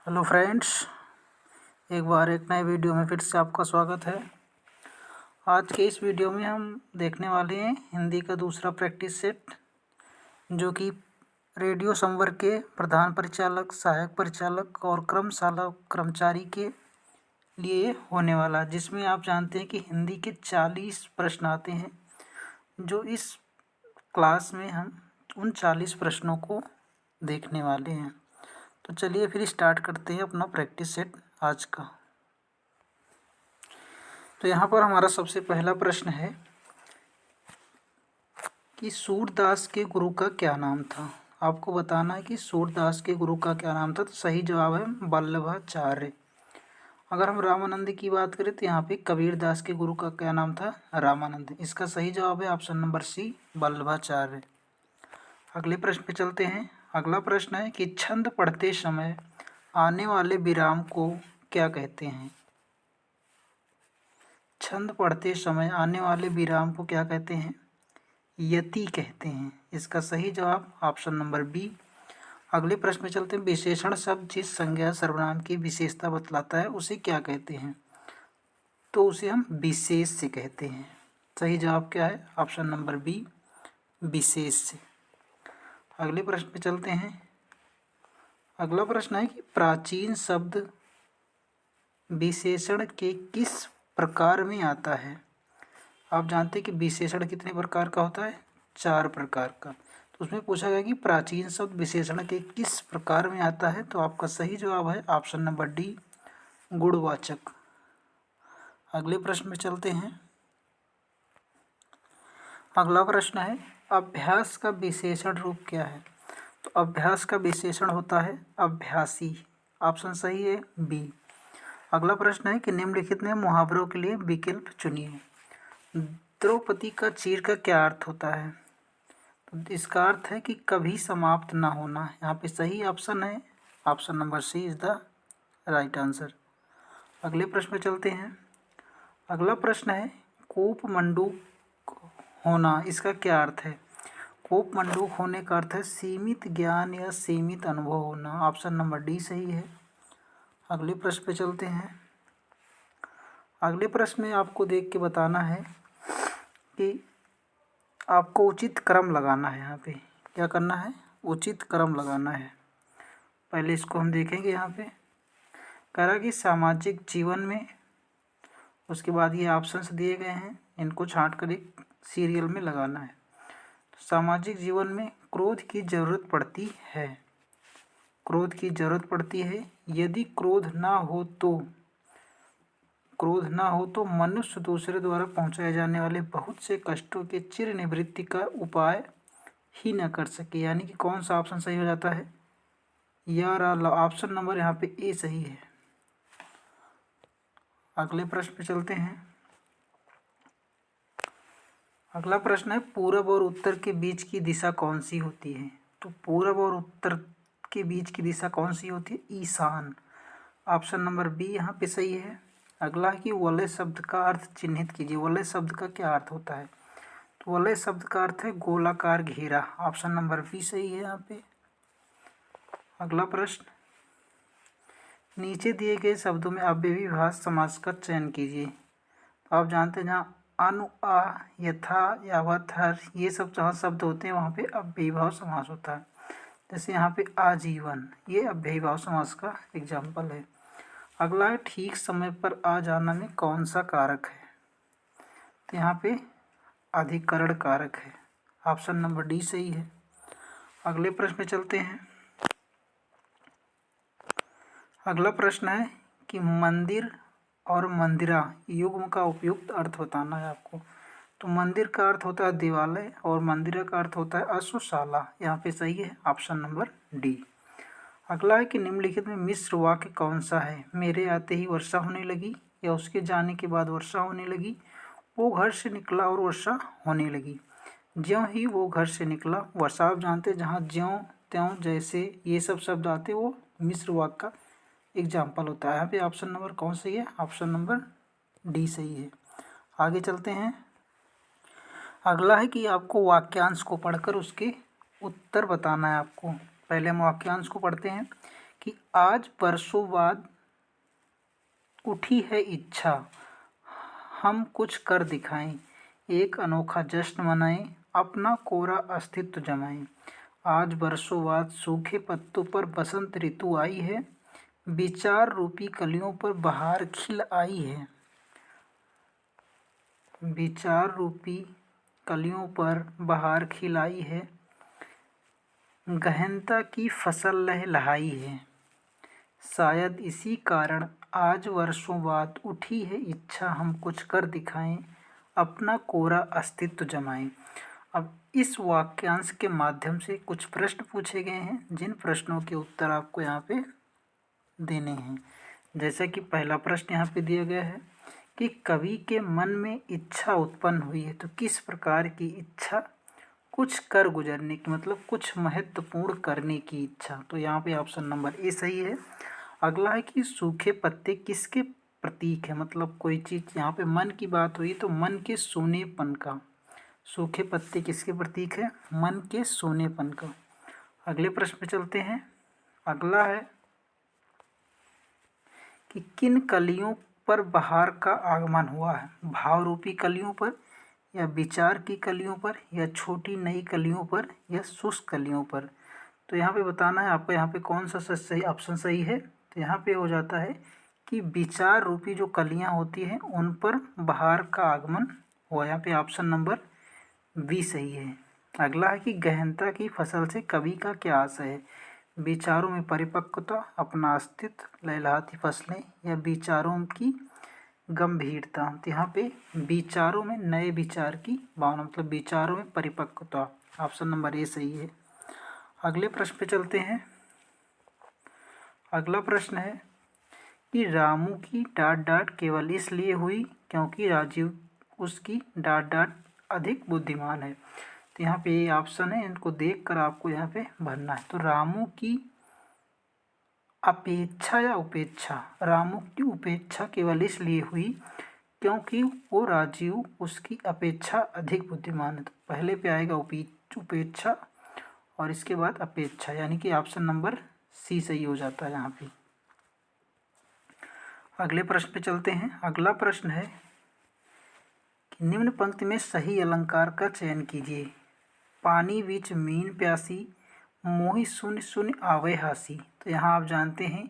Hello friends, एक बार एक नए वीडियो में फिर से आपका स्वागत है। आज के इस वीडियो में हम देखने वाले हैं हिंदी का दूसरा प्रैक्टिस सेट, जो कि रेडियो संवर्ग के प्रधान परिचालक, सहायक परिचालक और क्रमशाला कर्मचारी के लिए होने वाला, जिसमें आप जानते हैं कि हिंदी के 40 प्रश्न आते हैं। जो इस क्लास में हम उन 40 प्रश्नों को देखने वाले हैं। तो चलिए फिर स्टार्ट करते हैं अपना प्रैक्टिस सेट आज का। तो यहाँ पर हमारा सबसे पहला प्रश्न है कि सूरदास के गुरु का क्या नाम था। आपको बताना है कि सूरदास के गुरु का क्या नाम था। तो सही जवाब है वल्लभाचार्य। अगर हम रामानंद की बात करें तो यहाँ पे कबीरदास के गुरु का क्या नाम था, रामानंद। इसका सही जवाब है ऑप्शन नंबर सी, वल्लभाचार्य। अगले प्रश्न पे चलते हैं। अगला प्रश्न है कि छंद पढ़ते समय आने वाले विराम को क्या कहते हैं। छंद पढ़ते समय आने वाले विराम को क्या कहते हैं, यति कहते हैं। इसका सही जवाब ऑप्शन नंबर बी। अगले प्रश्न में चलते हैं। विशेषण शब्द जिस संज्ञा सर्वनाम की विशेषता बतलाता है उसे क्या कहते हैं। तो उसे हम विशेष से कहते हैं। सही जवाब क्या है, ऑप्शन नंबर बी, विशेष से। अगले प्रश्न पे चलते हैं। अगला प्रश्न है कि प्राचीन शब्द विशेषण के किस प्रकार में आता है। आप जानते हैं कि विशेषण कितने प्रकार का होता है, 4 प्रकार का। तो उसमें पूछा गया कि प्राचीन शब्द विशेषण के किस प्रकार में आता है। तो आपका सही जवाब है ऑप्शन नंबर डी, गुणवाचक। अगले प्रश्न में चलते हैं। अगला प्रश्न है अभ्यास का विशेषण रूप क्या है। तो अभ्यास का विशेषण होता है अभ्यासी। ऑप्शन सही है बी। अगला प्रश्न है कि निम्नलिखित में मुहावरों के लिए विकल्प चुनिए। द्रौपदी का चीर का क्या अर्थ होता है। तो इसका अर्थ है कि कभी समाप्त ना होना। यहाँ पे सही ऑप्शन है option number C is the right answer. अगले प्रश्न में चलते हैं। अगला प्रश्न है कूप मंडूक होना, इसका क्या अर्थ है। कूप मंडूक होने का अर्थ है सीमित ज्ञान या सीमित अनुभव होना। ऑप्शन नंबर डी सही है। अगले प्रश्न पे चलते हैं। अगले प्रश्न में आपको देख के बताना है कि आपको उचित क्रम लगाना है। यहाँ पे क्या करना है, उचित क्रम लगाना है। पहले इसको हम देखेंगे। यहाँ पे कह रहा कि सामाजिक जीवन में, उसके बाद ये ऑप्शंस दिए गए हैं, इनको छांट कर एक सीरियल में लगाना है। तो सामाजिक जीवन में क्रोध की जरूरत पड़ती है। क्रोध की जरूरत पड़ती है। यदि क्रोध ना हो तो मनुष्य दूसरे द्वारा पहुंचाए जाने वाले बहुत से कष्टों के चिर निवृत्ति का उपाय ही न कर सके। यानी कि कौन सा ऑप्शन सही हो जाता है, यार ऑप्शन नंबर यहाँ पे ए सही है। अगले प्रश्न पे चलते हैं। अगला प्रश्न है पूरब और उत्तर के बीच की दिशा कौन सी होती है। तो पूरब और उत्तर के बीच की दिशा कौन सी होती है, ईशान। ऑप्शन नंबर बी यहाँ पे सही है। अगला है कि वलय शब्द का अर्थ चिन्हित कीजिए। वलय शब्द का क्या अर्थ होता है। तो वलय शब्द का अर्थ है गोलाकार घेरा। ऑप्शन नंबर बी सही है यहाँ पे। अगला प्रश्न, नीचे दिए गए शब्दों में अव्ययीभाव समास का चयन कीजिए। तो आप जानते हैं जहाँ अनु, आ, यथा, यावत, हर, ये सब जहाँ शब्द होते हैं वहाँ पे अव्ययीभाव समास होता है। जैसे यहाँ पे आजीवन, ये अव्ययीभाव समास का एग्जाम्पल है। अगला है ठीक समय पर आ जाना में कौन सा कारक है। तो यहाँ पे अधिकरण कारक है। ऑप्शन नंबर डी सही है। अगले प्रश्न पे चलते हैं। अगला प्रश्न है कि मंदिर और मंदिरा युग्म का उपयुक्त अर्थ बताना है आपको। तो मंदिर का अर्थ होता है देवालय और मंदिरा का अर्थ होता है अश्वशाला। यहाँ पे सही है ऑप्शन नंबर डी। अगला है कि निम्नलिखित में मिश्र वाक्य कौन सा है। मेरे आते ही वर्षा होने लगी, या उसके जाने के बाद वर्षा होने लगी, वो घर से निकला और वर्षा होने लगी, ज्यों ही वो घर से निकला वर्षा। आप जानते हैं जहाँ ज्यों त्यों जैसे ये सब शब्द आते वो मिश्र वाक्य का एग्जाम्पल होता है। यहाँ पे ऑप्शन नंबर कौन सही है, ऑप्शन नंबर डी सही है। आगे चलते हैं। अगला है कि आपको वाक्यांश को पढ़कर उसके उत्तर बताना है आपको। पहले हम वाक्यांश को पढ़ते हैं कि आज बरसों बाद उठी है इच्छा, हम कुछ कर दिखाएं, एक अनोखा जश्न मनाएं, अपना कोरा अस्तित्व जमाएं। आज बरसों बाद सूखे पत्तों पर बसंत ऋतु आई है, विचार रूपी कलियों पर बहार खिल आई है। विचार रूपी कलियों पर बहार खिल आई है, गहनता की फसल लहलहाई है। शायद इसी कारण आज वर्षों बाद उठी है इच्छा, हम कुछ कर दिखाएं, अपना कोरा अस्तित्व जमाएं। अब इस वाक्यांश के माध्यम से कुछ प्रश्न पूछे गए हैं, जिन प्रश्नों के उत्तर आपको यहाँ पे देने हैं। जैसा कि पहला प्रश्न यहाँ पे दिया गया है कि कवि के मन में इच्छा उत्पन्न हुई है, तो किस प्रकार की इच्छा? कुछ कर गुजरने की, मतलब कुछ महत्वपूर्ण करने की इच्छा। तो यहाँ पे ऑप्शन नंबर ए सही है। अगला है कि सूखे पत्ते किसके प्रतीक है, मतलब कोई चीज़, यहाँ पे मन की बात हुई तो मन के सोनेपन का। सूखे पत्ते किसके प्रतीक है? मन के सोनेपन का। अगले प्रश्न पे चलते हैं। अगला है कि किन कलियों पर बहार का आगमन हुआ है? भाव रूपी कलियों पर, या विचार की कलियों पर, या छोटी नई कलियों पर, या शुष्क कलियों पर? तो यहाँ पे बताना है आपको, यहाँ पे कौन सा सही ऑप्शन सही है। तो यहाँ पे हो जाता है कि विचार रूपी जो कलियाँ होती हैं उन पर बहार का आगमन हुआ। यहाँ पे ऑप्शन नंबर बी सही है। अगला है कि गहनता की फसल से कवि का क्या आशय है? विचारों में परिपक्वता, अपना अस्तित्व, लहलहाती फसलें, या विचारों की गंभीरता? तो यहाँ पे विचारों में नए विचार की भावना, मतलब विचारों में परिपक्वता। ऑप्शन नंबर ए सही है। अगले प्रश्न पे चलते हैं। अगला प्रश्न है कि रामू की डांट डांट केवल इसलिए हुई क्योंकि राजीव उसकी डांट डांट अधिक बुद्धिमान है। तो यहाँ पे ये ऑप्शन है, इनको देखकर आपको यहाँ पे भरना है। तो रामू की अपेक्षा या उपेक्षा? रामू की उपेक्षा केवल इसलिए हुई क्योंकि वो राजीव उसकी अपेक्षा अधिक बुद्धिमान है। तो पहले पे आएगा उपेक्षा और इसके बाद अपेक्षा, यानी कि ऑप्शन नंबर सी सही हो जाता है यहाँ पे। अगले प्रश्न पे चलते हैं। अगला प्रश्न है कि निम्न पंक्ति में सही अलंकार का चयन कीजिए। पानी बीच मीन प्यासी, मोहि शून्य शून्य आवे हासी। तो यहाँ आप जानते हैं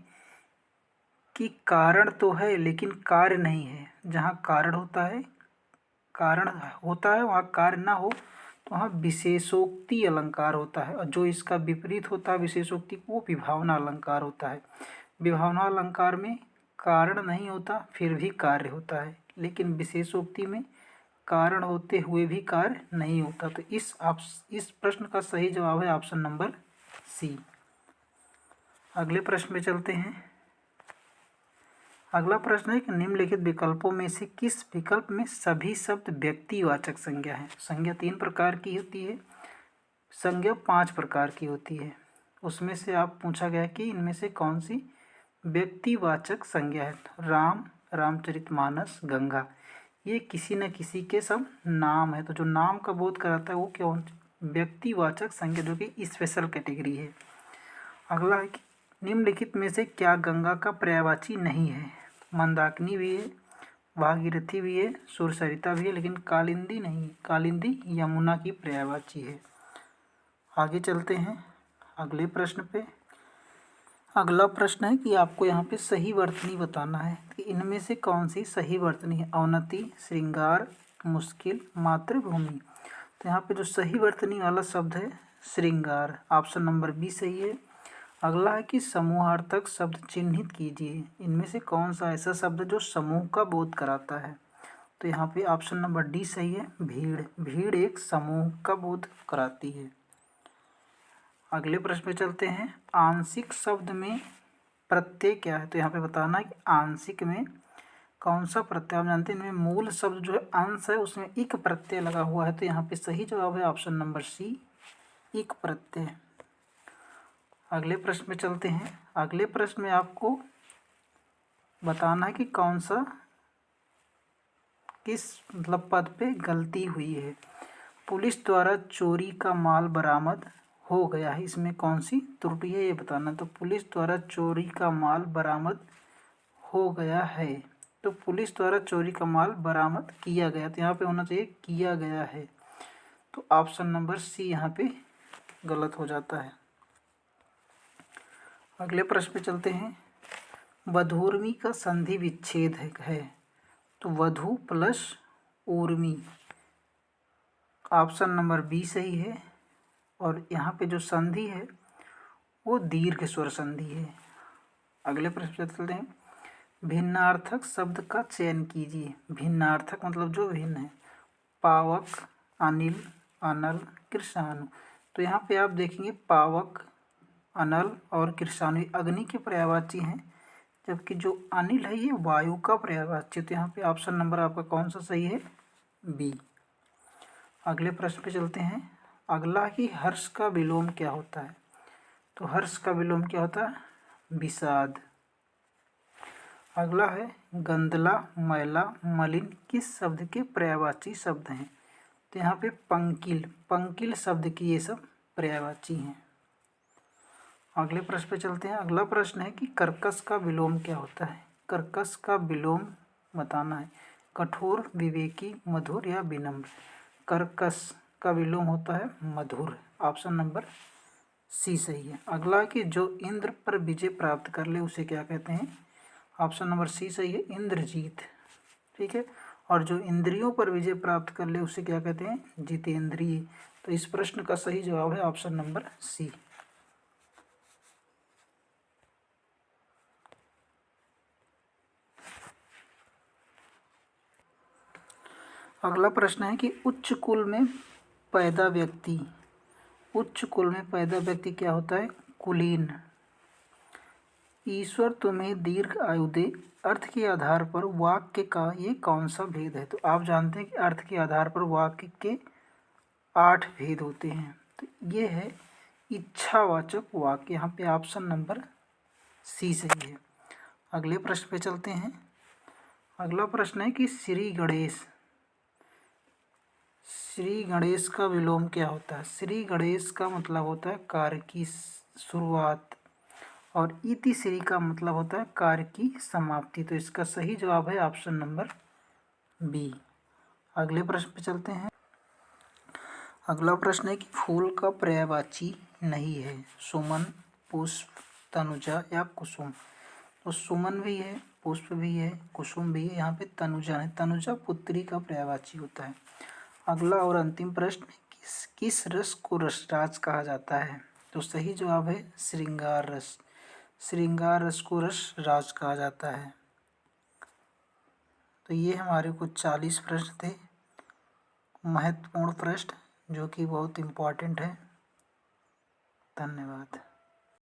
कि कारण तो है लेकिन कार्य नहीं है। जहाँ कारण होता है वहाँ कार्य ना हो तो वहाँ विशेषोक्ति अलंकार होता है, और जो इसका विपरीत होता है विशेषोक्ति, वो विभावना अलंकार होता है। विभावना अलंकार में कारण नहीं होता फिर भी कार्य होता है, लेकिन विशेषोक्ति में कारण होते हुए भी कार्य नहीं होता। तो इस प्रश्न का सही जवाब है ऑप्शन नंबर सी। अगले प्रश्न में चलते हैं। अगला प्रश्न है कि निम्नलिखित विकल्पों में से किस विकल्प में सभी शब्द व्यक्तिवाचक संज्ञा है? संज्ञा 3 प्रकार की होती है, संज्ञा 5 प्रकार की होती है। उसमें से आप पूछा गया कि इनमें से कौन सी व्यक्तिवाचक संज्ञा है? राम, रामचरितमानस, गंगा, ये किसी न किसी के सब नाम है। तो जो नाम का बोध कराता है वो क्या? व्यक्तिवाचक संज्ञा, जो कि स्पेशल कैटेगरी है। अगला है कि निम्नलिखित में से क्या गंगा का पर्यायवाची नहीं है? मंदाकिनी भी है, भागीरथी भी है, सुरसरिता भी है, लेकिन कालिंदी नहीं। कालिंदी यमुना की पर्यायवाची है। आगे चलते हैं अगले प्रश्न पे। अगला प्रश्न है कि आपको यहाँ पे सही वर्तनी बताना है कि इनमें से कौन सी सही वर्तनी है? अवनति, श्रृंगार, मुश्किल, मातृभूमि। तो यहाँ पे जो सही वर्तनी वाला शब्द है श्रृंगार, ऑप्शन नंबर बी सही है। अगला है कि समूहार्थक शब्द चिन्हित कीजिए। इनमें से कौन सा ऐसा शब्द जो समूह का बोध कराता है? तो यहाँ पे ऑप्शन नंबर डी सही है। भीड़, भीड़ एक समूह का बोध कराती है। अगले प्रश्न पे चलते हैं। आंशिक शब्द में प्रत्यय क्या है? तो यहाँ पे बताना है कि आंशिक में कौन सा प्रत्यय। आप जानते हैं इनमें मूल शब्द जो है अंश है उसमें इक प्रत्यय लगा हुआ है, तो यहाँ पे सही जवाब है ऑप्शन नंबर सी, इक प्रत्यय। अगले प्रश्न में चलते हैं। अगले प्रश्न में आपको बताना है कि कौन सा किस मतलब पद पे गलती हुई है। पुलिस द्वारा चोरी का माल बरामद हो गया है, इसमें कौन सी त्रुटि है ये बताना। तो पुलिस द्वारा चोरी का माल बरामद हो गया है, तो पुलिस द्वारा चोरी का माल बरामद किया गया, तो यहाँ पे होना चाहिए किया गया है। तो ऑप्शन नंबर सी यहाँ पे गलत हो जाता है। अगले प्रश्न पे चलते हैं। वधूर्मी का संधि विच्छेद है, तो वधु प्लस ऊर्मी, ऑप्शन नंबर बी सही है। और यहाँ पे जो संधि है वो दीर्घ स्वर संधि है। अगले प्रश्न पे चलते हैं। भिन्नार्थक शब्द का चयन कीजिए। भिन्नार्थक मतलब जो भिन्न है। पावक, अनिल, अनल, कृषाणु। तो यहाँ पे आप देखेंगे पावक, अनल और कृषाणु अग्नि के पर्यायवाची हैं, जबकि जो अनिल है ये वायु का पर्यायवाची। तो यहाँ पे ऑप्शन नंबर आपका कौन सा सही है? बी। अगले प्रश्न पे चलते हैं। अगला ही हर्ष का विलोम क्या होता है? तो हर्ष का विलोम क्या होता है? विषाद। अगला है गंदला, मैला, मलिन किस शब्द के पर्यायवाची शब्द हैं? तो यहाँ पे पंकिल, पंकिल शब्द की ये सब पर्यायवाची हैं। अगले प्रश्न पे चलते हैं। अगला प्रश्न है कि कर्कश का विलोम क्या होता है? कर्कश का विलोम बताना है। कठोर, विवेकी, मधुर या विनम्र। कर्कश का विलोम होता है मधुर, ऑप्शन नंबर सी सही है। अगला कि जो इंद्र पर विजय प्राप्त कर ले उसे क्या कहते हैं? ऑप्शन नंबर सी सही है, इंद्रजीत। ठीक है। और जो इंद्रियों पर विजय प्राप्त कर ले उसे क्या कहते हैं? जितेंद्रिय। तो इस प्रश्न का सही जवाब है ऑप्शन नंबर सी। अगला प्रश्न है कि उच्च कुल में पैदा व्यक्ति, उच्च कुल में पैदा व्यक्ति क्या होता है? कुलीन। ईश्वर तुम्हें दीर्घ आयु दे, अर्थ के आधार पर वाक्य का ये कौन सा भेद है? तो आप जानते हैं कि अर्थ के आधार पर वाक्य के 8 भेद होते हैं। तो ये है इच्छावाचक वाक्य, यहाँ पे ऑप्शन नंबर सी सही है। अगले प्रश्न पे चलते हैं। अगला प्रश्न है कि श्री गणेश, श्री गणेश का विलोम क्या होता है? श्री गणेश का मतलब होता है कार्य की शुरुआत, और इति श्री का मतलब होता है कार्य की समाप्ति। तो इसका सही जवाब है ऑप्शन नंबर बी। अगले प्रश्न पे चलते हैं। अगला प्रश्न है कि फूल का पर्यायवाची नहीं है। सुमन, पुष्प, तनुजा या कुसुम। तो सुमन भी है, पुष्प भी है, कुसुम भी है, यहाँ पे तनुजा है। तनुजा पुत्री का पर्यायवाची होता है। अगला और अंतिम प्रश्न, किस रस को रसराज कहा जाता है? तो सही जवाब है श्रृंगार रस। श्रृंगार रस को रस राज कहा जाता है। तो ये हमारे कुछ 40 प्रश्न थे, महत्वपूर्ण प्रश्न जो कि बहुत इम्पोर्टेंट है। धन्यवाद।